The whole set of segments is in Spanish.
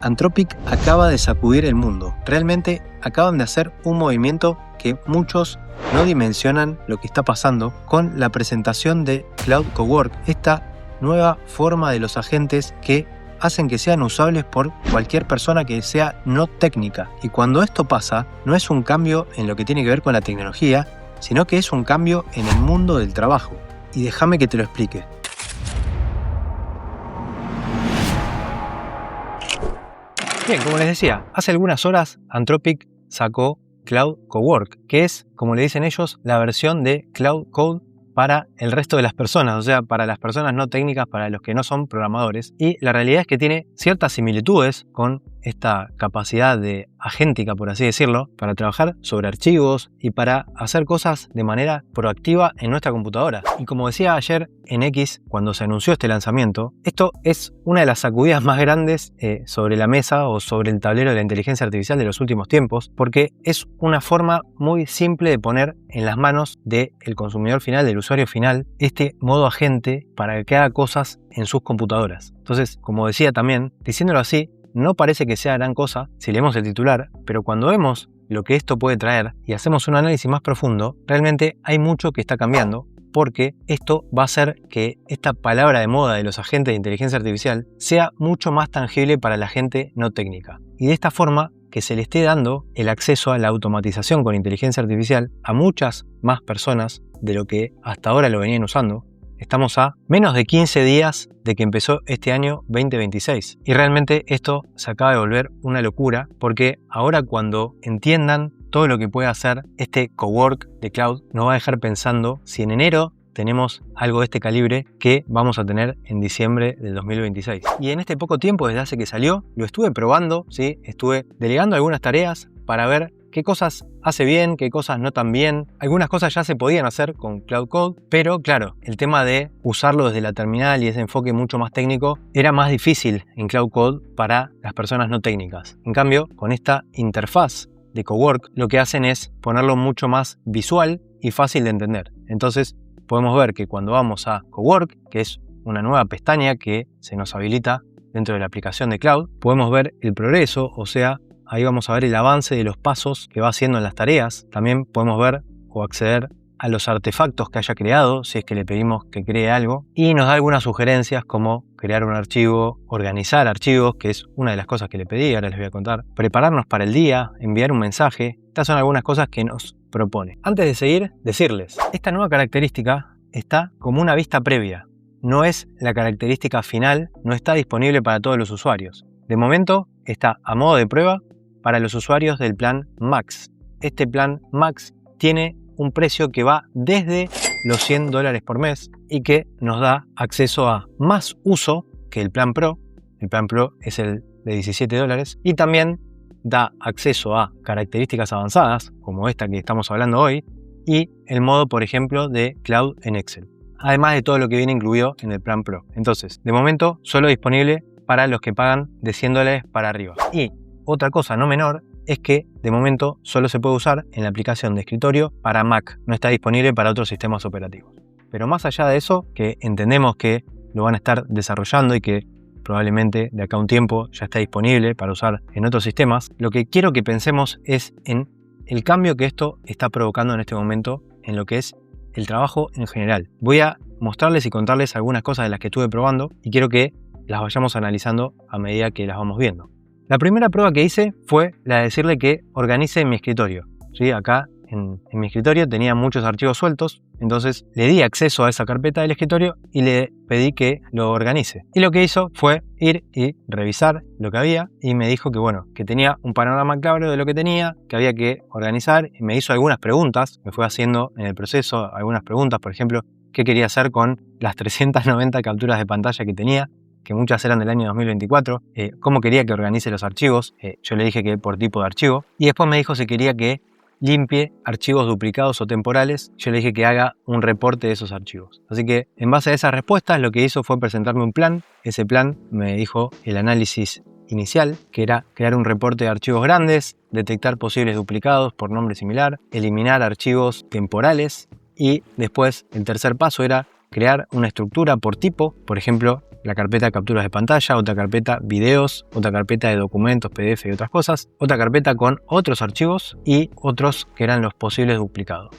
Anthropic acaba de sacudir el mundo. Realmente acaban de hacer un movimiento que muchos no dimensionan lo que está pasando con la presentación de Cloud Cowork, esta nueva forma de los agentes que hacen que sean usables por cualquier persona que sea no técnica. Y cuando esto pasa, no es un cambio en lo que tiene que ver con la tecnología, sino que es un cambio en el mundo del trabajo. Y déjame que te lo explique. Bien, como les decía, hace algunas horas Anthropic sacó Cloud Cowork, que es, como le dicen ellos, la versión de Cloud Code para el resto de las personas, o sea, para las personas no técnicas, para los que no son programadores. Y la realidad es que tiene ciertas similitudes con esta capacidad de agéntica, por así decirlo, para trabajar sobre archivos y para hacer cosas de manera proactiva en nuestra computadora. Y como decía ayer en X, cuando se anunció este lanzamiento, esto es una de las sacudidas más grandes sobre la mesa o sobre el tablero de la inteligencia artificial de los últimos tiempos, porque es una forma muy simple de poner en las manos del consumidor final, del usuario final, este modo agente para que haga cosas en sus computadoras. Entonces, como decía también, diciéndolo así, no parece que sea gran cosa si leemos el titular, pero cuando vemos lo que esto puede traer y hacemos un análisis más profundo, realmente hay mucho que está cambiando, porque esto va a hacer que esta palabra de moda de los agentes de inteligencia artificial sea mucho más tangible para la gente no técnica. Y de esta forma, que se le esté dando el acceso a la automatización con inteligencia artificial a muchas más personas de lo que hasta ahora lo venían usando. Estamos a menos de 15 días de que empezó este año 2026 y realmente esto se acaba de volver una locura, porque ahora cuando entiendan todo lo que puede hacer este cowork de cloud, nos va a dejar pensando si en enero tenemos algo de este calibre que vamos a tener en diciembre del 2026. Y en este poco tiempo desde hace que salió, lo estuve probando, ¿sí? Estuve delegando algunas tareas para ver qué cosas hace bien, qué cosas no tan bien. Algunas cosas ya se podían hacer con Cloud Code, pero claro, el tema de usarlo desde la terminal y ese enfoque mucho más técnico era más difícil en Cloud Code para las personas no técnicas. En cambio, con esta interfaz de Cowork, lo que hacen es ponerlo mucho más visual y fácil de entender. Entonces, podemos ver que cuando vamos a Cowork, que es una nueva pestaña que se nos habilita dentro de la aplicación de Cloud, podemos ver el progreso, o sea, ahí vamos a ver el avance de los pasos que va haciendo en las tareas. También podemos ver o acceder a los artefactos que haya creado, si es que le pedimos que cree algo. Y nos da algunas sugerencias como crear un archivo, organizar archivos, que es una de las cosas que le pedí, ahora les voy a contar. Prepararnos para el día, enviar un mensaje. Estas son algunas cosas que nos propone. Antes de seguir, decirles, esta nueva característica está como una vista previa. No es la característica final, no está disponible para todos los usuarios. De momento está a modo de prueba para los usuarios del plan Max. Este plan Max tiene un precio que va desde los $100 por mes y que nos da acceso a más uso que el plan Pro. El plan Pro es el de $17 y también da acceso a características avanzadas como esta que estamos hablando hoy y el modo, por ejemplo, de Cloud en Excel. Además de todo lo que viene incluido en el plan Pro. Entonces, de momento, solo disponible para los que pagan de $100 para arriba. Y otra cosa no menor es que de momento solo se puede usar en la aplicación de escritorio para Mac, no está disponible para otros sistemas operativos. Pero más allá de eso, que entendemos que lo van a estar desarrollando y que probablemente de acá a un tiempo ya está disponible para usar en otros sistemas, lo que quiero que pensemos es en el cambio que esto está provocando en este momento en lo que es el trabajo en general. Voy a mostrarles y contarles algunas cosas de las que estuve probando y quiero que las vayamos analizando a medida que las vamos viendo. La primera prueba que hice fue la de decirle que organice mi escritorio. ¿Sí? Acá en mi escritorio tenía muchos archivos sueltos, entonces le di acceso a esa carpeta del escritorio y le pedí que lo organice. Y lo que hizo fue ir y revisar lo que había y me dijo que bueno, que tenía un panorama claro de lo que tenía, que había que organizar y me hizo algunas preguntas, me fue haciendo en el proceso algunas preguntas, por ejemplo, qué quería hacer con las 390 capturas de pantalla que tenía, que muchas eran del año 2024, cómo quería que organice los archivos, yo le dije que por tipo de archivo, y después me dijo si quería que limpie archivos duplicados o temporales, yo le dije que haga un reporte de esos archivos. Así que en base a esas respuestas lo que hizo fue presentarme un plan, ese plan me dijo el análisis inicial, que era crear un reporte de archivos grandes, detectar posibles duplicados por nombre similar, eliminar archivos temporales y después el tercer paso era crear una estructura por tipo, por ejemplo, la carpeta capturas de pantalla, otra carpeta videos, otra carpeta de documentos, PDF y otras cosas, otra carpeta con otros archivos y otros que eran los posibles duplicados.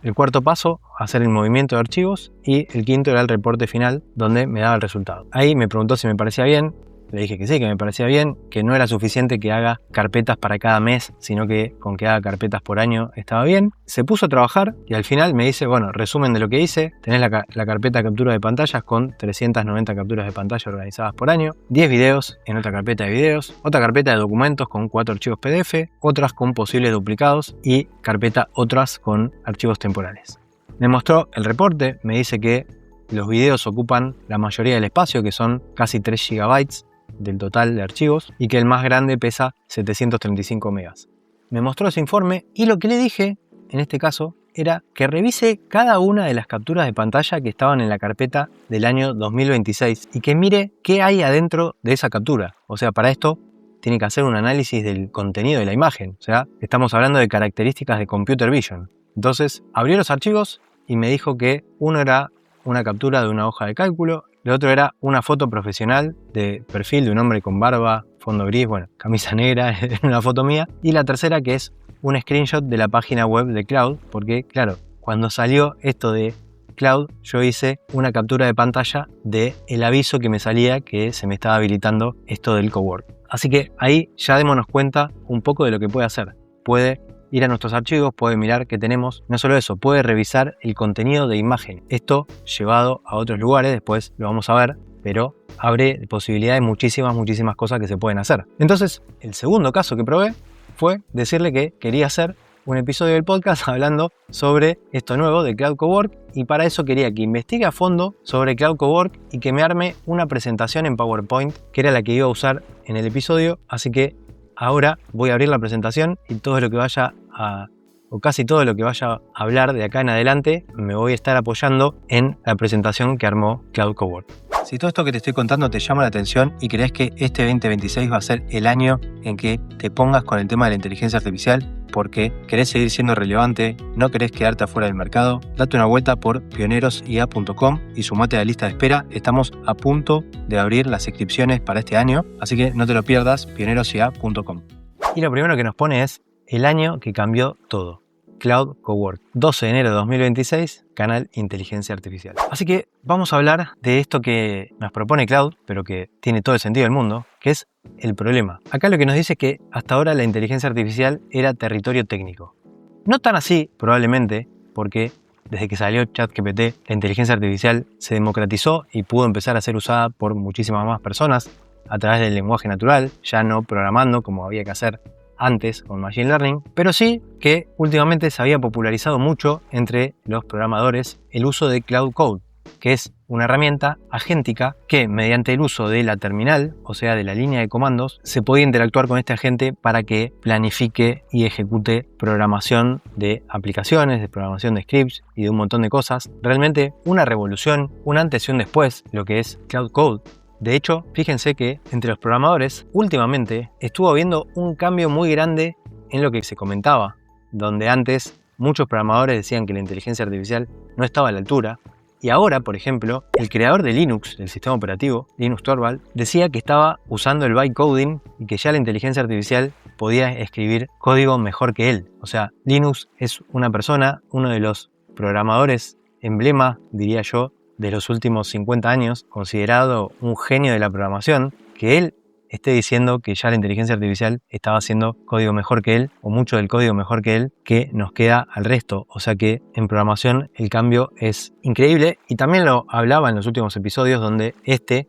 El cuarto paso, hacer el movimiento de archivos, y el quinto era el reporte final donde me daba el resultado. Ahí me preguntó si me parecía bien. Le dije que sí, que me parecía bien, que no era suficiente que haga carpetas para cada mes, sino que con que haga carpetas por año estaba bien. Se puso a trabajar y al final me dice, bueno, resumen de lo que hice, tenés la carpeta captura de pantallas con 390 capturas de pantalla organizadas por año, 10 videos en otra carpeta de videos, otra carpeta de documentos con 4 archivos PDF, otras con posibles duplicados y carpeta otras con archivos temporales. Me mostró el reporte, me dice que los videos ocupan la mayoría del espacio, que son casi 3 GB del total de archivos, y que el más grande pesa 735 megas. Me mostró ese informe y lo que le dije, en este caso, era que revise cada una de las capturas de pantalla que estaban en la carpeta del año 2026 y que mire qué hay adentro de esa captura. O sea, para esto tiene que hacer un análisis del contenido de la imagen. O sea, estamos hablando de características de Computer Vision. Entonces, abrió los archivos y me dijo que uno era una captura de una hoja de cálculo, el otro era una foto profesional de perfil de un hombre con barba, fondo gris, bueno, camisa negra, una foto mía. Y la tercera que es un screenshot de la página web de Cloud, porque claro, cuando salió esto de Cloud, yo hice una captura de pantalla del aviso que me salía que se me estaba habilitando esto del cowork. Así que ahí ya démonos cuenta un poco de lo que puede hacer. Puede ir a nuestros archivos, puede mirar qué tenemos. No solo eso, puede revisar el contenido de imagen. Esto llevado a otros lugares, después lo vamos a ver, pero abre posibilidades de muchísimas cosas que se pueden hacer. Entonces, el segundo caso que probé fue decirle que quería hacer un episodio del podcast hablando sobre esto nuevo de Cloud Cowork, y para eso quería que investigue a fondo sobre Cloud Cowork y que me arme una presentación en PowerPoint, que era la que iba a usar en el episodio. Así que ahora voy a abrir la presentación y todo lo que vaya o casi todo lo que vaya a hablar de acá en adelante me voy a estar apoyando en la presentación que armó Cloud Cowork. Si todo esto que te estoy contando te llama la atención y crees que este 2026 va a ser el año en que te pongas con el tema de la inteligencia artificial porque querés seguir siendo relevante, no querés quedarte afuera del mercado, date una vuelta por pionerosia.com y sumate a la lista de espera. Estamos a punto de abrir las inscripciones para este año, así que no te lo pierdas, pionerosia.com. Y lo primero que nos pone es el año que cambió todo. Cloud Cowork, 12 de enero de 2026, canal Inteligencia Artificial. Así que vamos a hablar de esto que nos propone Cloud, pero que tiene todo el sentido del mundo, que es el problema. Acá lo que nos dice es que hasta ahora la inteligencia artificial era territorio técnico. No tan así, probablemente, porque desde que salió ChatGPT, la inteligencia artificial se democratizó y pudo empezar a ser usada por muchísimas más personas a través del lenguaje natural, ya no programando como había que hacer antes con Machine Learning, pero sí que últimamente se había popularizado mucho entre los programadores el uso de Cloud Code, que es una herramienta agéntica que mediante el uso de la terminal, o sea de la línea de comandos, se podía interactuar con este agente para que planifique y ejecute programación de aplicaciones, de programación de scripts y de un montón de cosas. Realmente una revolución, un antes y un después, lo que es Cloud Code. De hecho, fíjense que entre los programadores últimamente estuvo habiendo un cambio muy grande en lo que se comentaba, donde antes muchos programadores decían que la inteligencia artificial no estaba a la altura, y ahora, por ejemplo, el creador de Linux, del sistema operativo, Linus Torvald, decía que estaba usando el bytecoding y que ya la inteligencia artificial podía escribir código mejor que él. O sea, Linus es una persona, uno de los programadores emblema, diría yo, de los últimos 50 años, considerado un genio de la programación, que él esté diciendo que ya la inteligencia artificial estaba haciendo código mejor que él, o mucho del código mejor que él, que nos queda al resto. O sea que en programación el cambio es increíble, y también lo hablaba en los últimos episodios donde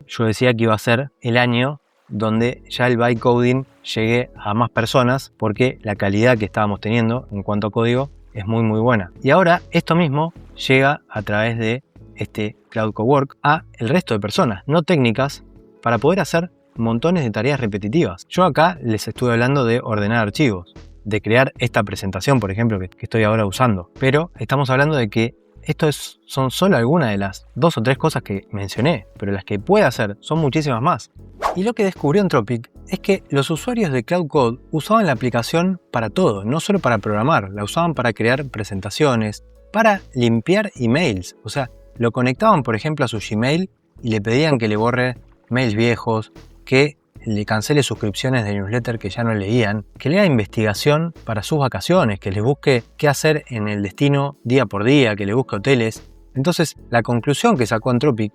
yo decía que iba a ser el año donde ya el bytecoding llegue a más personas, porque la calidad que estábamos teniendo en cuanto a código es muy buena. Y ahora esto mismo llega a través de Cloud Cowork a el resto de personas no técnicas para poder hacer montones de tareas repetitivas. Yo acá les estuve hablando de ordenar archivos, de crear esta presentación, por ejemplo, que estoy ahora usando, pero estamos hablando de que son solo algunas de las 2 o 3 cosas que mencioné, pero las que puede hacer son muchísimas más. Y lo que descubrió Anthropic es que los usuarios de Cloud Code usaban la aplicación para todo, no solo para programar, la usaban para crear presentaciones, para limpiar emails. O sea, lo conectaban, por ejemplo, a su Gmail y le pedían que le borre mails viejos, que le cancele suscripciones de newsletter que ya no leían, que le haga investigación para sus vacaciones, que les busque qué hacer en el destino día por día, que le busque hoteles. Entonces, la conclusión que sacó Anthropic,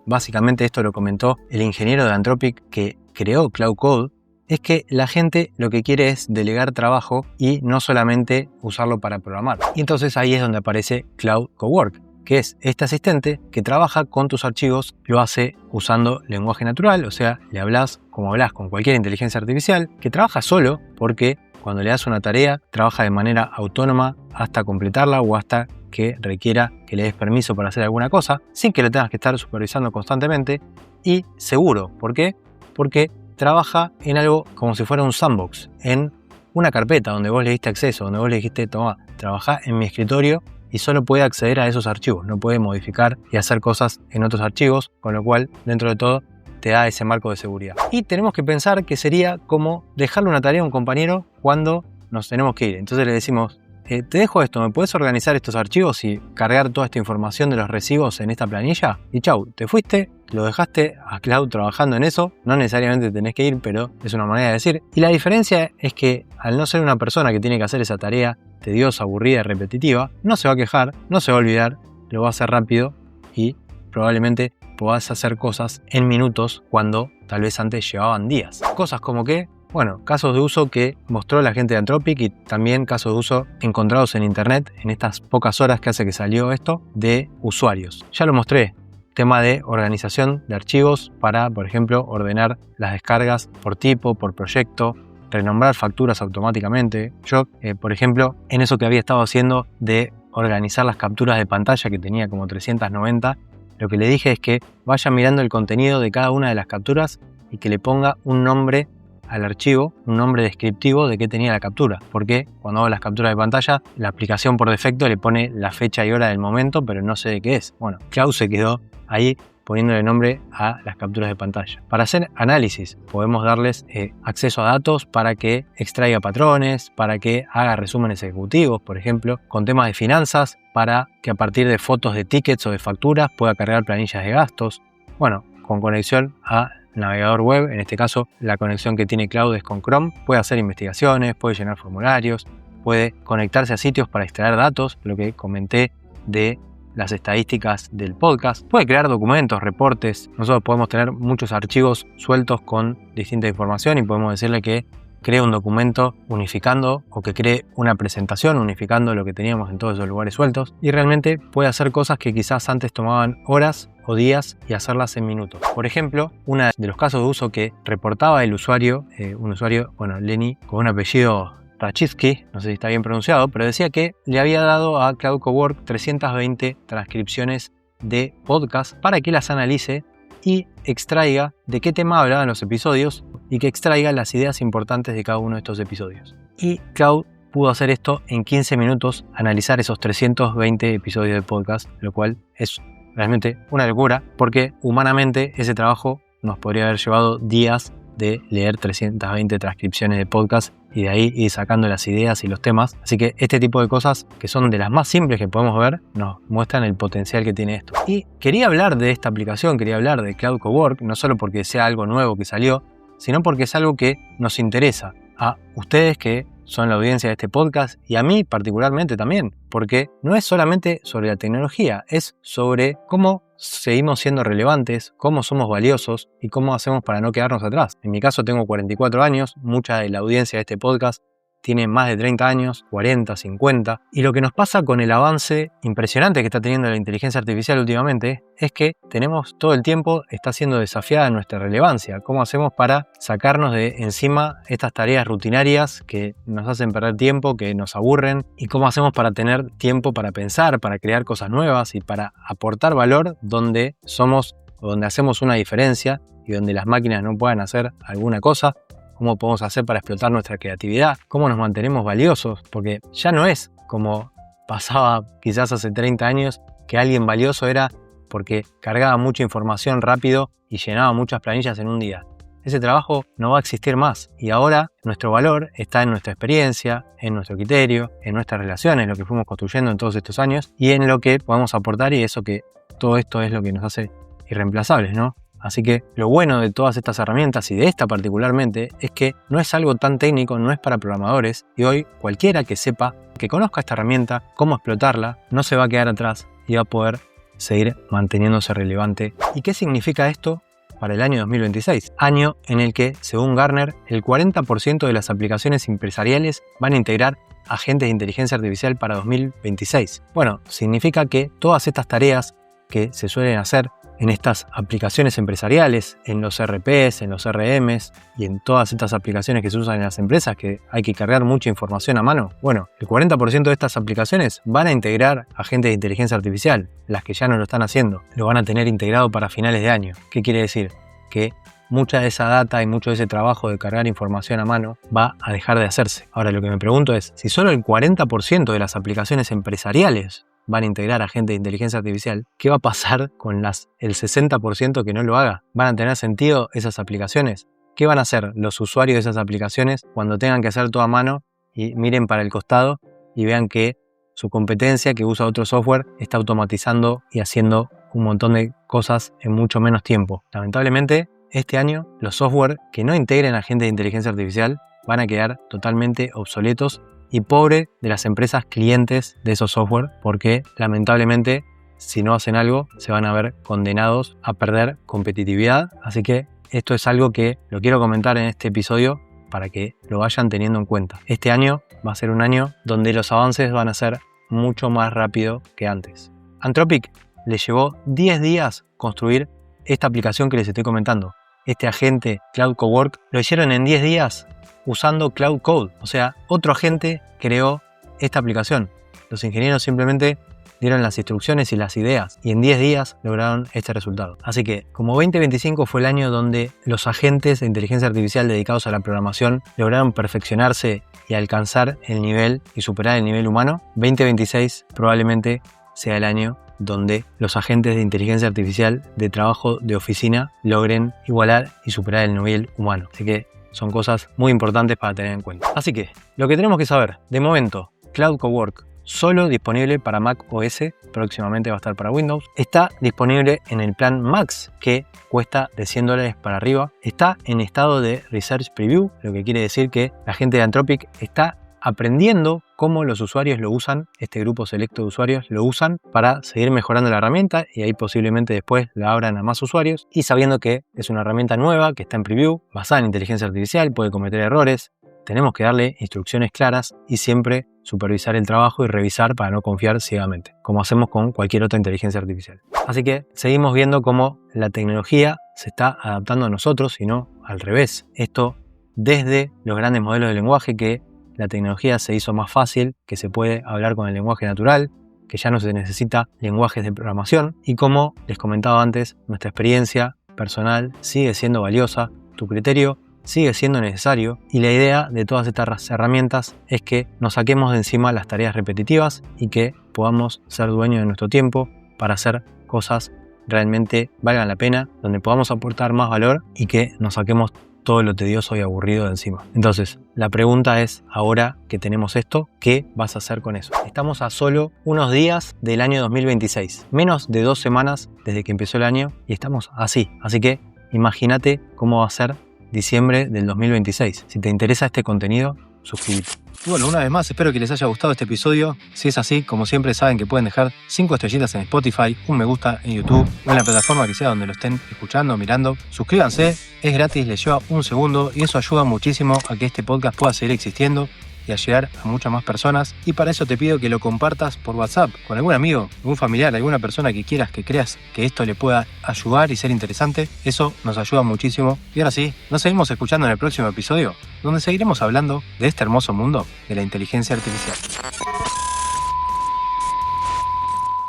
básicamente esto lo comentó el ingeniero de Anthropic que creó Cloud Code, es que la gente lo que quiere es delegar trabajo y no solamente usarlo para programar. Y entonces ahí es donde aparece Cloud Cowork, que es este asistente que trabaja con tus archivos, lo hace usando lenguaje natural, o sea, le hablas como hablas con cualquier inteligencia artificial, que trabaja solo porque cuando le das una tarea, trabaja de manera autónoma hasta completarla o hasta que requiera que le des permiso para hacer alguna cosa, sin que le tengas que estar supervisando constantemente, y seguro. ¿Por qué? Porque trabaja en algo como si fuera un sandbox, en una carpeta donde vos le diste acceso, donde vos le dijiste, toma, trabajá en mi escritorio y solo puede acceder a esos archivos, no puede modificar y hacer cosas en otros archivos, con lo cual, dentro de todo, te da ese marco de seguridad. Y tenemos que pensar que sería como dejarle una tarea a un compañero cuando nos tenemos que ir. Entonces le decimos, te dejo esto, ¿me puedes organizar estos archivos y cargar toda esta información de los recibos en esta planilla? Y chau, te fuiste, lo dejaste a Cloud trabajando en eso, no necesariamente tenés que ir, pero es una manera de decir. Y la diferencia es que al no ser una persona que tiene que hacer esa tarea tediosa, aburrida y repetitiva, no se va a quejar, no se va a olvidar, lo va a hacer rápido y probablemente podás hacer cosas en minutos cuando tal vez antes llevaban días. Cosas como que, bueno, casos de uso que mostró la gente de Anthropic y también casos de uso encontrados en internet en estas pocas horas que hace que salió esto de usuarios. Ya lo mostré, tema de organización de archivos para, por ejemplo, ordenar las descargas por tipo, por proyecto, renombrar facturas automáticamente. Yo, por ejemplo, en eso que había estado haciendo de organizar las capturas de pantalla, que tenía como 390, lo que le dije es que vaya mirando el contenido de cada una de las capturas y que le ponga un nombre al archivo, un nombre descriptivo de qué tenía la captura, porque cuando hago las capturas de pantalla, la aplicación por defecto le pone la fecha y hora del momento, pero no sé de qué es. Bueno, Cloud se quedó ahí poniéndole nombre a las capturas de pantalla. Para hacer análisis, podemos darles acceso a datos para que extraiga patrones, para que haga resúmenes ejecutivos, por ejemplo, con temas de finanzas, para que a partir de fotos de tickets o de facturas pueda cargar planillas de gastos. Bueno, con conexión a navegador web, en este caso la conexión que tiene Cloud es con Chrome, puede hacer investigaciones, puede llenar formularios, puede conectarse a sitios para extraer datos, lo que comenté de las estadísticas del podcast, puede crear documentos, reportes. Nosotros podemos tener muchos archivos sueltos con distinta información y podemos decirle que cree un documento unificando o que cree una presentación unificando lo que teníamos en todos esos lugares sueltos, y realmente puede hacer cosas que quizás antes tomaban horas o días y hacerlas en minutos. Por ejemplo, uno de los casos de uso que reportaba el usuario, un usuario, Lenny, con un apellido Rachitsky, no sé si está bien pronunciado, pero decía que le había dado a Cloud Cowork 320 transcripciones de podcast para que las analice y extraiga de qué tema hablaban los episodios y que extraiga las ideas importantes de cada uno de estos episodios. Y Cloud pudo hacer esto en 15 minutos, analizar esos 320 episodios de podcast, lo cual es realmente una locura, porque humanamente ese trabajo nos podría haber llevado días de leer 320 transcripciones de podcast y de ahí ir sacando las ideas y los temas. Así que este tipo de cosas, que son de las más simples que podemos ver, nos muestran el potencial que tiene esto. Y quería hablar de esta aplicación, quería hablar de Cloud Cowork, no solo porque sea algo nuevo que salió, sino porque es algo que nos interesa a ustedes que son la audiencia de este podcast y a mí particularmente también, porque no es solamente sobre la tecnología, es sobre cómo seguimos siendo relevantes, cómo somos valiosos y cómo hacemos para no quedarnos atrás. En mi caso tengo 44 años, mucha de la audiencia de este podcast tiene más de 30 años, 40, 50, y lo que nos pasa con el avance impresionante que está teniendo la inteligencia artificial últimamente es que tenemos todo el tiempo, está siendo desafiada nuestra relevancia. ¿Cómo hacemos para sacarnos de encima estas tareas rutinarias que nos hacen perder tiempo, que nos aburren? ¿Y cómo hacemos para tener tiempo para pensar, para crear cosas nuevas y para aportar valor donde somos o donde hacemos una diferencia y donde las máquinas no puedan hacer alguna cosa? ¿Cómo podemos hacer para explotar nuestra creatividad? ¿Cómo nos mantenemos valiosos? Porque ya no es como pasaba quizás hace 30 años, que alguien valioso era porque cargaba mucha información rápido y llenaba muchas planillas en un día. Ese trabajo no va a existir más y ahora nuestro valor está en nuestra experiencia, en nuestro criterio, en nuestras relaciones, lo que fuimos construyendo en todos estos años y en lo que podemos aportar y eso que todo esto es lo que nos hace irreemplazables, ¿no? Así que lo bueno de todas estas herramientas y de esta particularmente es que no es algo tan técnico, no es para programadores y hoy cualquiera que sepa, que conozca esta herramienta, cómo explotarla, no se va a quedar atrás y va a poder seguir manteniéndose relevante. ¿Y qué significa esto para el año 2026? Año en el que, según Gartner, el 40% de las aplicaciones empresariales van a integrar agentes de inteligencia artificial para 2026. Bueno, significa que todas estas tareas que se suelen hacer en estas aplicaciones empresariales, en los ERPs, en los CRMs y en todas estas aplicaciones que se usan en las empresas, que hay que cargar mucha información a mano, bueno, el 40% de estas aplicaciones van a integrar agentes de inteligencia artificial. Las que ya no lo están haciendo, lo van a tener integrado para finales de año. ¿Qué quiere decir? Que mucha de esa data y mucho de ese trabajo de cargar información a mano va a dejar de hacerse. Ahora, lo que me pregunto es, si solo el 40% de las aplicaciones empresariales van a integrar agentes de inteligencia artificial, ¿qué va a pasar con el 60% que no lo haga? ¿Van a tener sentido esas aplicaciones? ¿Qué van a hacer los usuarios de esas aplicaciones cuando tengan que hacer todo a mano y miren para el costado y vean que su competencia, que usa otro software, está automatizando y haciendo un montón de cosas en mucho menos tiempo? Lamentablemente, este año los software que no integren agentes de inteligencia artificial van a quedar totalmente obsoletos y pobre de las empresas clientes de esos software, porque lamentablemente si no hacen algo se van a ver condenados a perder competitividad. Así que esto es algo que lo quiero comentar en este episodio para que lo vayan teniendo en cuenta. Este año va a ser un año donde los avances van a ser mucho más rápido que antes. Anthropic le llevó 10 días construir esta aplicación que les estoy comentando. Este agente Cloud Cowork lo hicieron en 10 días usando Cloud Code. O sea, otro agente creó esta aplicación. Los ingenieros simplemente dieron las instrucciones y las ideas y en 10 días lograron este resultado. Así que, como 2025 fue el año donde los agentes de inteligencia artificial dedicados a la programación lograron perfeccionarse y alcanzar el nivel y superar el nivel humano, 2026 probablemente sea el año donde los agentes de inteligencia artificial de trabajo de oficina logren igualar y superar el nivel humano. Así que son cosas muy importantes para tener en cuenta. Así que, lo que tenemos que saber, de momento, Cloud Cowork solo disponible para Mac OS, próximamente va a estar para Windows. Está disponible en el plan Max, que cuesta de $100 para arriba. Está en estado de Research Preview, lo que quiere decir que la gente de Anthropic está aprendiendo cómo los usuarios lo usan, este grupo selecto de usuarios lo usan para seguir mejorando la herramienta y ahí posiblemente después la abran a más usuarios, y sabiendo que es una herramienta nueva que está en preview, basada en inteligencia artificial, puede cometer errores, tenemos que darle instrucciones claras y siempre supervisar el trabajo y revisar para no confiar ciegamente, como hacemos con cualquier otra inteligencia artificial. Así que seguimos viendo cómo la tecnología se está adaptando a nosotros y no al revés. Esto desde los grandes modelos de lenguaje, que la tecnología se hizo más fácil, que se puede hablar con el lenguaje natural, que ya no se necesita lenguajes de programación, y como les comentaba antes, nuestra experiencia personal sigue siendo valiosa, tu criterio sigue siendo necesario, y la idea de todas estas herramientas es que nos saquemos de encima las tareas repetitivas y que podamos ser dueños de nuestro tiempo para hacer cosas realmente valgan la pena, donde podamos aportar más valor y que nos saquemos todo lo tedioso y aburrido de encima. Entonces, la pregunta es, ahora que tenemos esto, ¿qué vas a hacer con eso? Estamos a solo unos días del año 2026, menos de 2 semanas desde que empezó el año y estamos así. Así que imagínate cómo va a ser diciembre del 2026. Si te interesa este contenido, suscríbete. Y bueno, una vez más, espero que les haya gustado este episodio. Si es así, como siempre saben que pueden dejar 5 estrellitas en Spotify, un me gusta en YouTube o en la plataforma que sea donde lo estén escuchando o mirando. Suscríbanse, es gratis, les lleva un segundo y eso ayuda muchísimo a que este podcast pueda seguir existiendo y a llegar a muchas más personas. Y para eso te pido que lo compartas por WhatsApp con algún amigo, algún familiar, alguna persona que quieras, que creas que esto le pueda ayudar y ser interesante. Eso nos ayuda muchísimo. Y ahora sí, nos seguimos escuchando en el próximo episodio, donde seguiremos hablando de este hermoso mundo de la inteligencia artificial.